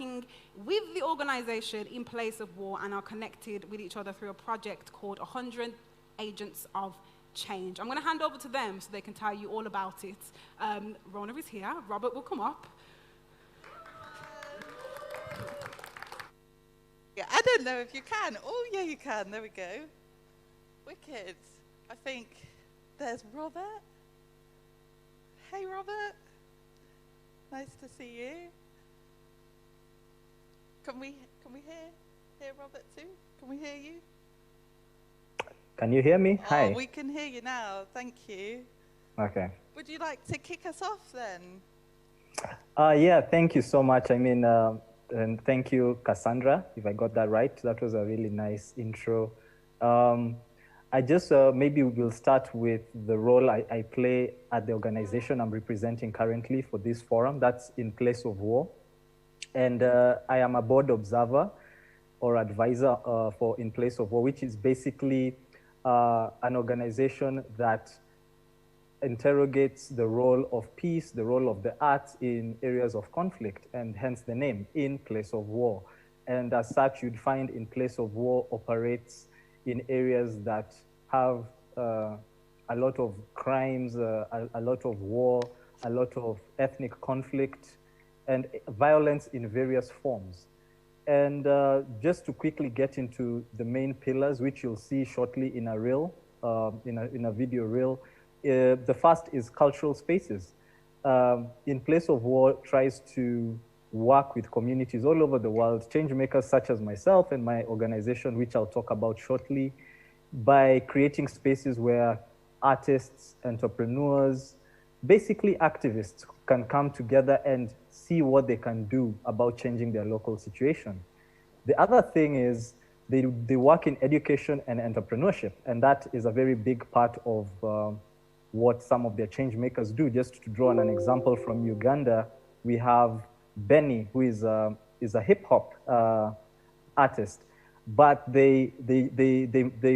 working with the organization in place of war and are connected with each other through a project called 100 Agents of Change. I'm going to hand over to them so they can tell you all about it. Rhona is here. Robert will come up. Yeah, I don't know if you can. Oh, yeah, you can. There we go. Wicked. I think there's Robert. Hey, Robert. Nice to see you. Can we hear Robert too? Can we hear you? Can you hear me? Oh, Hi. we can hear you now. Thank you. Okay. Would you like to kick us off then? Yeah, thank you so much. I mean, and thank you, Cassandra, if I got that right. That was a really nice intro. I just, maybe we'll start with the role I play at the organization I'm representing currently for this forum. That's In Place of War. And I am a board observer or advisor for In Place of War, which is basically an organization that interrogates the role of peace, the role of the arts in areas of conflict, and hence the name, In Place of War. And as such, you'd find In Place of War operates in areas that have a lot of crimes, a lot of war, a lot of ethnic conflict, and violence in various forms. And just to quickly get into the main pillars, which you'll see shortly in a reel, in a video reel, the first is cultural spaces. In Place of War tries to work with communities all over the world, change makers such as myself and my organization, which I'll talk about shortly, by creating spaces where artists, entrepreneurs, basically activists can come together and see what they can do about changing their local situation. The other thing is they work in education and entrepreneurship, and that is a very big part of what some of their change makers do. Just to draw on an example from Uganda, we have Benny, who is a hip hop artist, but they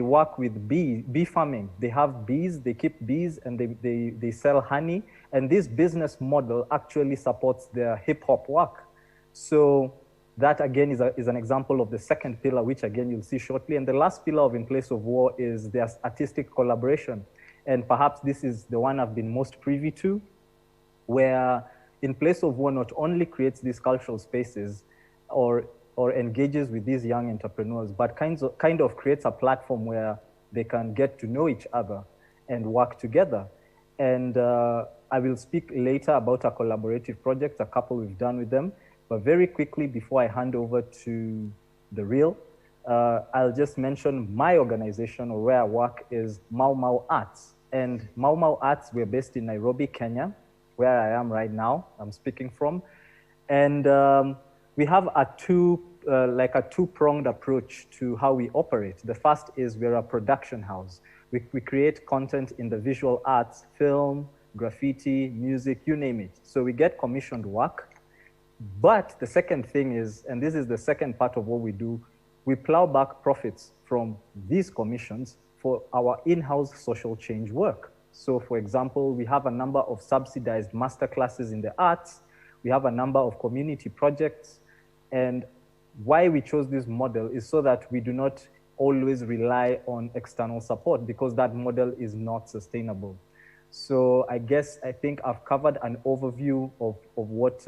work with bee farming. They have bees, they keep bees, and they sell honey. And this business model actually supports their hip hop work. So that again is an example of the second pillar, which again you'll see shortly. And the last pillar of In Place of War is their artistic collaboration. And perhaps this is the one I've been most privy to, where In Place of War not only creates these cultural spaces or engages with these young entrepreneurs, but kind of creates a platform where they can get to know each other and work together. And I will speak later about a collaborative project, a couple we've done with them. But very quickly, before I hand over to the reel, I'll just mention my organization, or where I work, is Mau Arts. And Mau Arts, we're based in Nairobi, Kenya, where I am right now, I'm speaking from. And we have a two-pronged approach to how we operate. The first is we're a production house. We create content in the visual arts, film, graffiti, music, you name it. So we get commissioned work. But the second thing is, and this is the second part of what we do, we plow back profits from these commissions for our in-house social change work. So for example, we have a number of subsidized masterclasses in the arts. We have a number of community projects. And why we chose this model is so that we do not always rely on external support, because that model is not sustainable. So I think I've covered an overview of what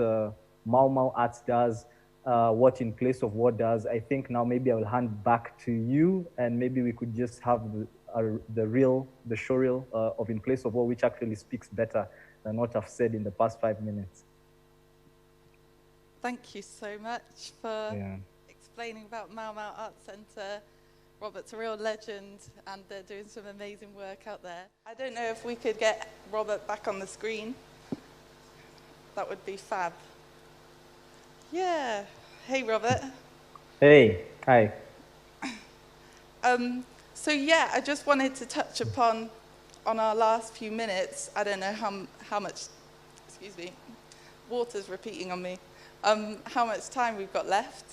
Mau Arts does, what In Place of War does. I think now maybe I will hand back to you, and maybe we could just have the show reel of In Place of War, which actually speaks better than what I've said in the past 5 minutes. Thank you so much for explaining about Mau Arts Centre. Robert's a real legend, and they're doing some amazing work out there. I don't know if we could get Robert back on the screen. That would be fab. Yeah. Hey, Robert. Hey. Hi. So yeah, I just wanted to touch upon on our last few minutes. I don't know how much. Excuse me. Water's repeating on me. How much time we've got left?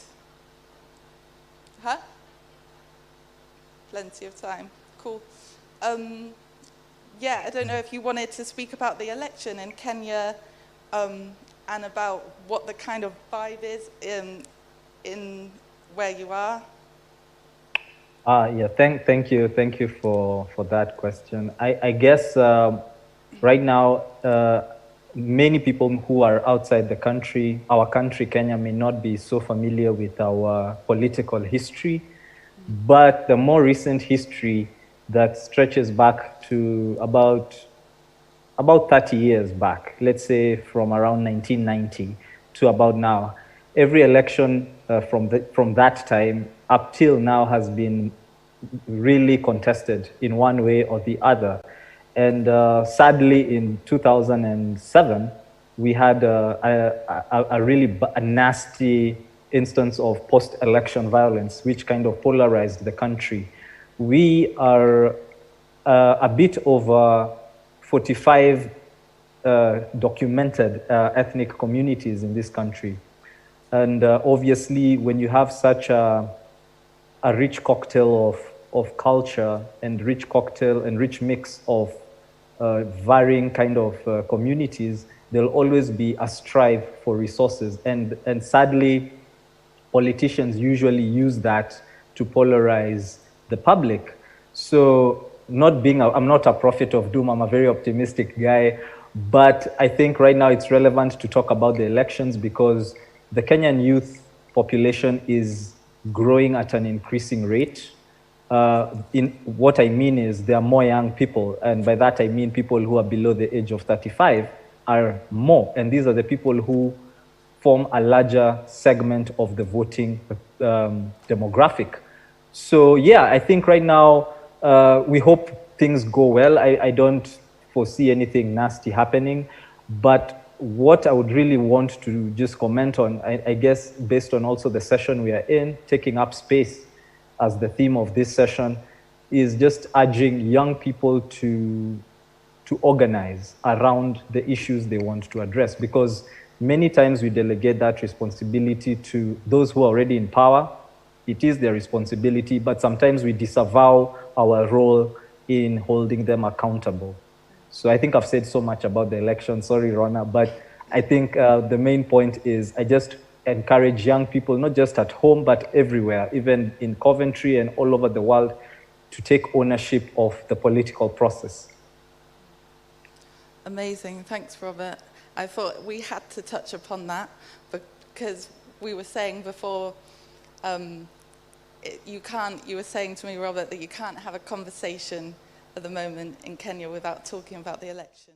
Huh? Plenty of time. Cool. Yeah, I don't know if you wanted to speak about the election in Kenya and about what the kind of vibe is in where you are? Yeah, thank you for that question. I guess right now, many people who are outside the country, our country, Kenya, may not be so familiar with our political history, but the more recent history that stretches back to about 30 years back, let's say from around 1990 to about now, every election from that time up till now has been really contested in one way or the other. And sadly, in 2007, we had a really nasty instance of post-election violence, which kind of polarized the country. We are a bit over 45 documented ethnic communities in this country. And obviously, when you have such a rich cocktail of culture and rich mix of varying kind of communities, there'll always be a strive for resources. And sadly, politicians usually use that to polarize the public. So I'm not a prophet of doom, I'm a very optimistic guy, but I think right now it's relevant to talk about the elections because the Kenyan youth population is growing at an increasing rate. What I mean is there are more young people, and by that I mean people who are below the age of 35 are more, and these are the people who form a larger segment of the voting demographic. So yeah, I think right now we hope things go well. I don't foresee anything nasty happening, but what I would really want to just comment on, I guess based on also the session we are in, taking up space as the theme of this session, is just urging young people to organize around the issues they want to address, because many times we delegate that responsibility to those who are already in power. It is their responsibility, but sometimes we disavow our role in holding them accountable. So I think I've said so much about the election, sorry Rhona, but I think the main point is I just encourage young people, not just at home, but everywhere, even in Coventry and all over the world, to take ownership of the political process. Amazing, thanks Robert. I thought we had to touch upon that because we were saying before, you were saying to me, Robert, that you can't have a conversation at the moment in Kenya without talking about the election.